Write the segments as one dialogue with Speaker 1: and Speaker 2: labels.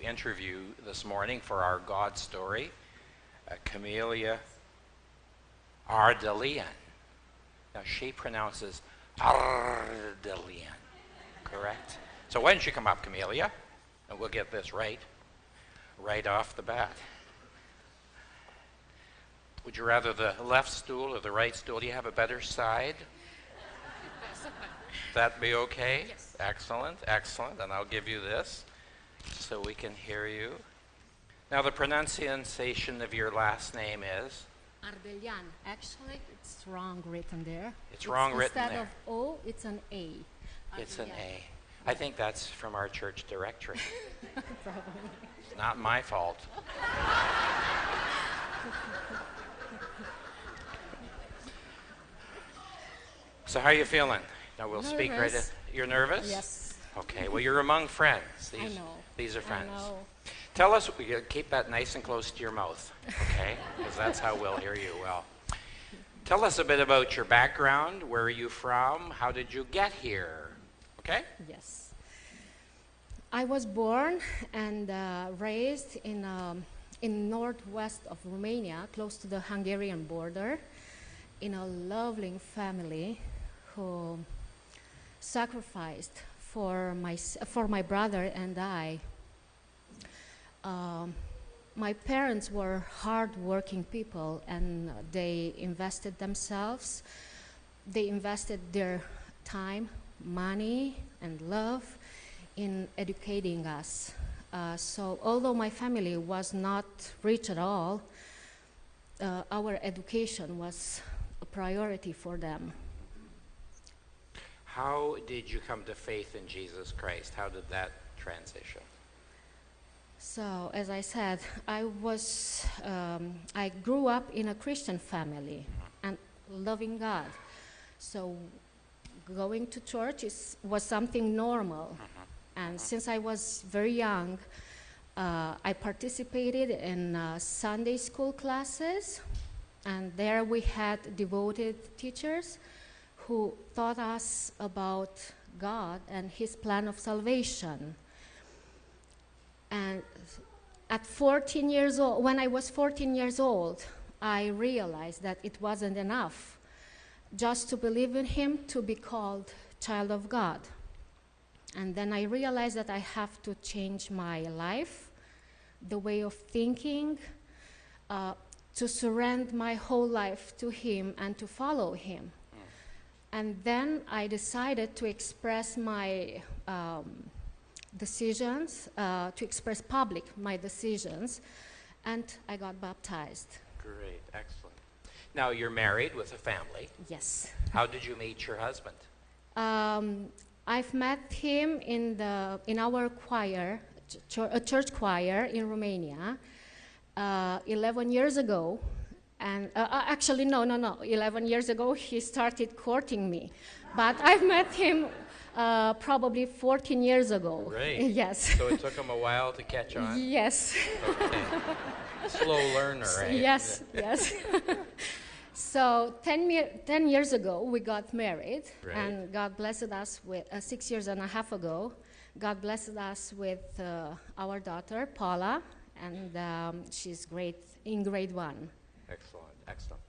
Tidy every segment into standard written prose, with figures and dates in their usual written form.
Speaker 1: interview this morning for our God story, Camelia Ardelian. Now, she pronounces Ardelian, correct? So why don't you come up, Camelia, and we'll get this right off the bat. Would you rather the left stool or the right stool? Do you have a better side? That be okay?
Speaker 2: Yes.
Speaker 1: Excellent, excellent. And I'll give you this so we can hear you. Now, the pronunciation of your last name is?
Speaker 2: Ardelian. Actually, it's wrong written there.
Speaker 1: It's wrong written there.
Speaker 2: Instead of O, it's an A.
Speaker 1: It's an
Speaker 2: Ardelian.
Speaker 1: A. I think that's from our church directory.
Speaker 2: Probably.
Speaker 1: It's not my fault. So how are you feeling? Now we'll speak right
Speaker 2: Nervous.
Speaker 1: in. You're nervous?
Speaker 2: Yes.
Speaker 1: Okay, well, you're among friends.
Speaker 2: I know.
Speaker 1: These are friends.
Speaker 2: I know.
Speaker 1: Tell us, keep that nice and close to your mouth, okay? Because that's how we'll hear you well. Tell us a bit about your background. Where are you from? How did you get here? Okay?
Speaker 2: Yes. I was born and raised in northwest of Romania, close to the Hungarian border, in a lovely family who sacrificed for my brother and I. My parents were hard-working people, and they invested themselves. They invested their time, money, and love in educating us. So although my family was not rich at all, our education was a priority for them.
Speaker 1: How did you come to faith in Jesus Christ? How did that transition?
Speaker 2: So, as I said, I grew up in a Christian family and loving God. So, going to church was something normal. And since I was very young, I participated in Sunday school classes, and there we had devoted teachers who taught us about God and His plan of salvation. And at 14 years old, when I was 14 years old, I realized that it wasn't enough just to believe in Him to be called child of God. And then I realized that I have to change my life, the way of thinking, to surrender my whole life to Him and to follow Him. And then I decided to express my decisions, to express public my decisions, and I got baptized.
Speaker 1: Great, excellent. Now, you're married with a family.
Speaker 2: Yes.
Speaker 1: How did you meet your husband?
Speaker 2: I've met him in our choir, a church choir in Romania, 11 years ago. And actually, no. 11 years ago, he started courting me. But I've met him probably 14 years ago.
Speaker 1: Great.
Speaker 2: Yes.
Speaker 1: So it took him a while to catch on?
Speaker 2: Yes.
Speaker 1: Okay. Slow learner, right?
Speaker 2: Yes, yes. So 10 years ago, we got married.
Speaker 1: Right.
Speaker 2: And God blessed us with, 6 years and a half ago, God blessed us with our daughter, Paula, and she's in grade 1.
Speaker 1: Excellent, excellent.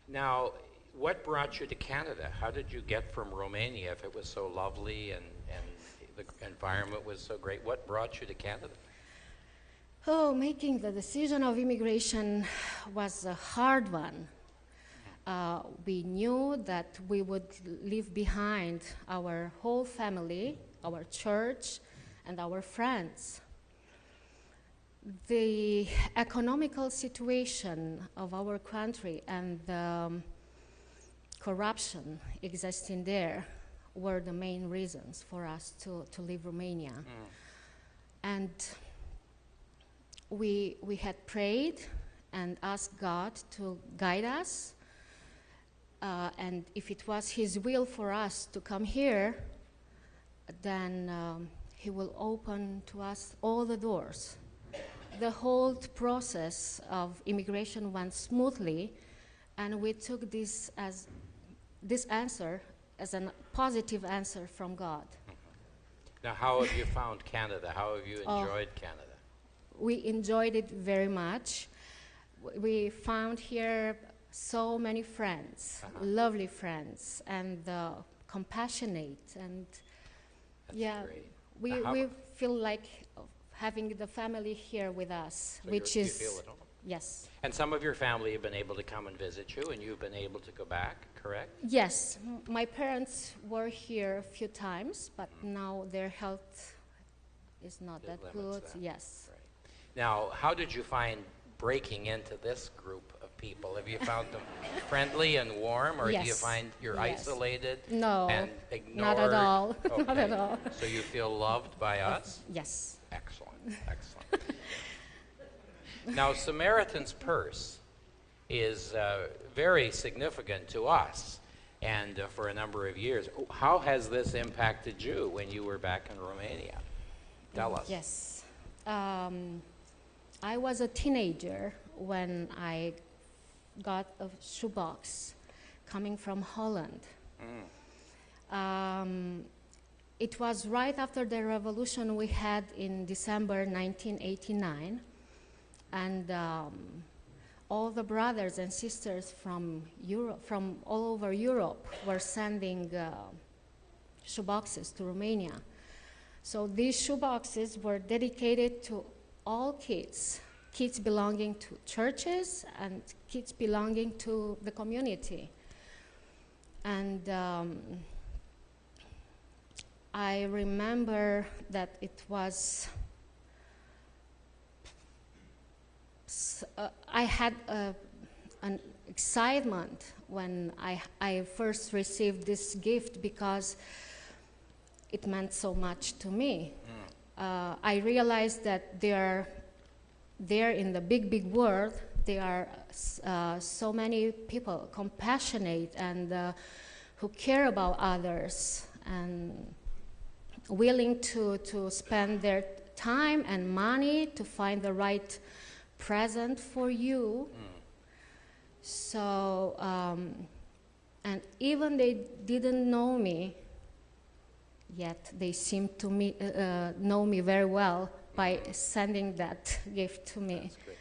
Speaker 1: Now, what brought you to Canada? How did you get from Romania if it was so lovely and the environment was so great? What brought you to Canada?
Speaker 2: Oh, making the decision of immigration was a hard one. We knew that we would leave behind our whole family, our church, and our friends. The economical situation of our country and the corruption existing there were the main reasons for us to leave Romania. And we had prayed and asked God to guide us, and if it was His will for us to come here, then He will open to us all the doors. The whole process of immigration went smoothly, and we took this answer as a positive answer from God.
Speaker 1: Now, how have you found Canada? How have you enjoyed Canada?
Speaker 2: we enjoyed it very much. We found here so many friends, lovely friends, and compassionate, and
Speaker 1: That's great.
Speaker 2: we feel like having the family here with us,
Speaker 1: So
Speaker 2: which
Speaker 1: you
Speaker 2: is
Speaker 1: feel at home.
Speaker 2: yes.
Speaker 1: And some of your family have been able to come and visit you, and you've been able to go back, correct?
Speaker 2: Yes, my parents were here a few times, but now their health is not
Speaker 1: It
Speaker 2: that
Speaker 1: limits
Speaker 2: good.
Speaker 1: that.
Speaker 2: Yes.
Speaker 1: Right. Now, how did you find breaking into this group of people? Have you found them friendly and warm, or do you
Speaker 2: Yes.
Speaker 1: find you're
Speaker 2: Yes.
Speaker 1: isolated
Speaker 2: No,
Speaker 1: and ignored?
Speaker 2: not at all. Not
Speaker 1: Okay.
Speaker 2: at all.
Speaker 1: So you feel loved by us?
Speaker 2: Yes.
Speaker 1: Excellent, excellent. Now, Samaritan's Purse is very significant to us, and for a number of years. How has this impacted you when you were back in Romania? Tell us.
Speaker 2: Yes. I was a teenager when I got a shoebox coming from Holland. It was right after the revolution we had in December 1989, and all the brothers and sisters from Europe, from all over Europe, were sending shoeboxes to Romania. So these shoeboxes were dedicated to all kids, kids belonging to churches and kids belonging to the community. And I remember that it was, I had an excitement when I first received this gift because it meant so much to me. I realized that there in the big, big world, there are so many people compassionate and who care about others and willing to spend their time and money to find the right present for you. So, and even they didn't know me, yet they seemed to know me very well by sending that gift to me.
Speaker 1: That's great.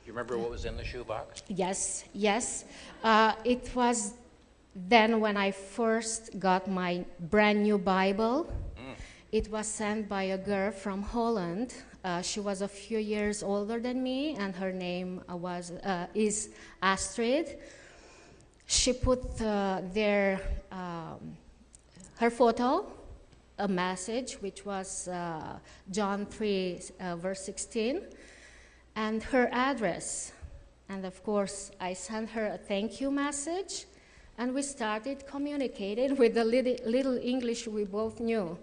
Speaker 1: Do you remember what was in the shoebox?
Speaker 2: Yes, yes. It was then when I first got my brand new Bible. It was sent by a girl from Holland. She was a few years older than me, and her name is Astrid. She put there her photo, a message, which was John 3, verse 16, and her address. And of course, I sent her a thank you message, and we started communicating with the little English we both knew.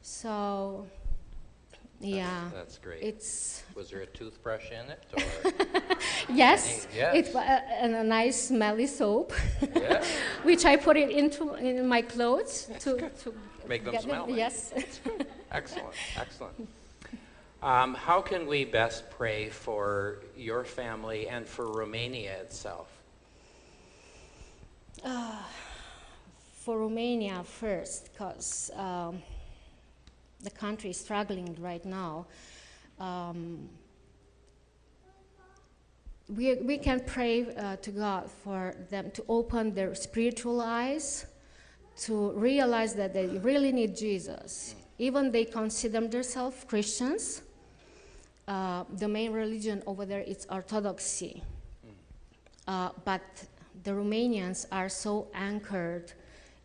Speaker 2: So, yeah.
Speaker 1: That's great. Was there a toothbrush in it? Or
Speaker 2: yes,
Speaker 1: yes.
Speaker 2: It was a nice smelly soap,
Speaker 1: Yeah.
Speaker 2: which I put it in my clothes to
Speaker 1: Make them
Speaker 2: get
Speaker 1: smell nice.
Speaker 2: Yes.
Speaker 1: Excellent, excellent. How can we best pray for your family and for Romania itself?
Speaker 2: For Romania first, because the country is struggling right now. We can pray to God for them to open their spiritual eyes, to realize that they really need Jesus. Even they consider themselves Christians, the main religion over there is Orthodoxy. But the Romanians are so anchored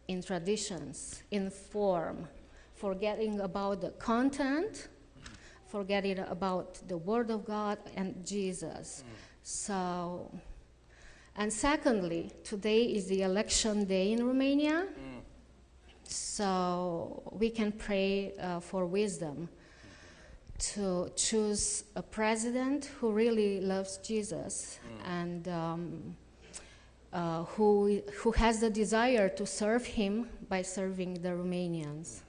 Speaker 2: in traditions, in form, forgetting about the content, forgetting about the Word of God and Jesus. So, and secondly, today is the election day in Romania. So we can pray for wisdom to choose a president who really loves Jesus and who has the desire to serve him by serving the Romanians.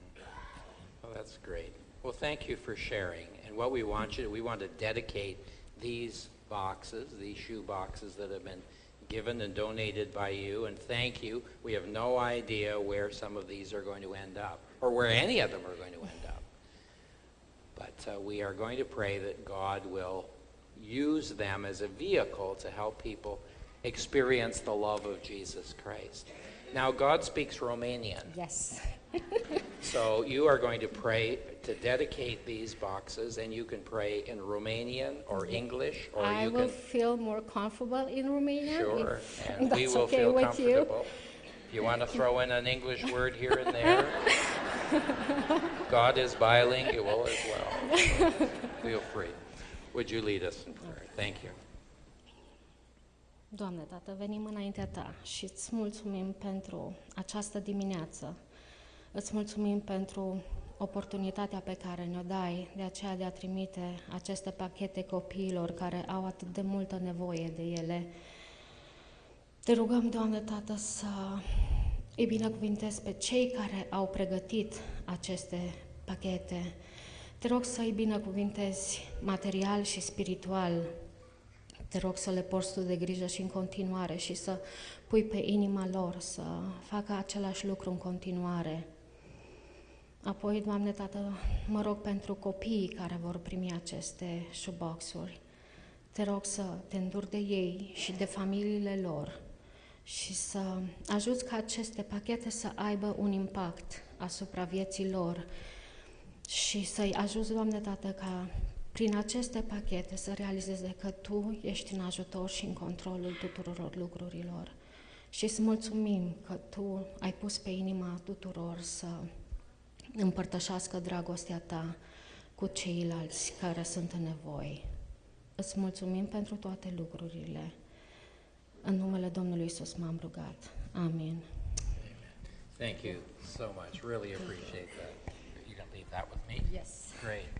Speaker 1: Well, that's great. Well, thank you for sharing. And what we want to dedicate these boxes, these shoe boxes that have been given and donated by you, and thank you. We have no idea where some of these are going to end up, or where any of them are going to end up. But we are going to pray that God will use them as a vehicle to help people experience the love of Jesus Christ. Now, God speaks Romanian.
Speaker 2: Yes.
Speaker 1: So you are going to pray to dedicate these boxes, and you can pray in Romanian or English, or
Speaker 2: I
Speaker 1: you
Speaker 2: will
Speaker 1: can...
Speaker 2: feel more comfortable in Romanian.
Speaker 1: Sure,
Speaker 2: if
Speaker 1: and we
Speaker 2: that's
Speaker 1: will
Speaker 2: okay
Speaker 1: feel
Speaker 2: with
Speaker 1: comfortable. You want to throw in an English word here and there? God is bilingual as well. Feel free. Would you lead us in prayer? Thank you.
Speaker 2: Doamne, Tată, venim înaintea Ta și îți mulțumim pentru această dimineață. Îți mulțumim pentru oportunitatea pe care ne-o dai, de aceea de a trimite aceste pachete copiilor care au atât de multă nevoie de ele. Te rugăm, Doamne, Tată, să îi binecuvintezi pe cei care au pregătit aceste pachete. Te rog să îi binecuvintezi material și spiritual. Te rog să le porți Tu de grijă și în continuare și să pui pe inima lor să facă același lucru în continuare. Apoi, Doamne, Tată, mă rog pentru copiii care vor primi aceste shoebox-uri. Te rog să te înduri de ei și de familiile lor și să ajuți ca aceste pachete să aibă un impact asupra vieții lor și să-i ajuți, Doamne, Tată, ca prin aceste pachete să realizeze că Tu ești în ajutor și în controlul tuturor lucrurilor. Și îți mulțumim că Tu ai pus pe inima tuturor să împărtășească dragostea Ta cu ceilalți care sunt în nevoie. Îți mulțumim pentru toate lucrurile. În numele Domnului Iisus m-am rugat. Amin.
Speaker 1: Amen. Thank you so much. Really appreciate that. You can leave that with me?
Speaker 2: Yes.
Speaker 1: Great.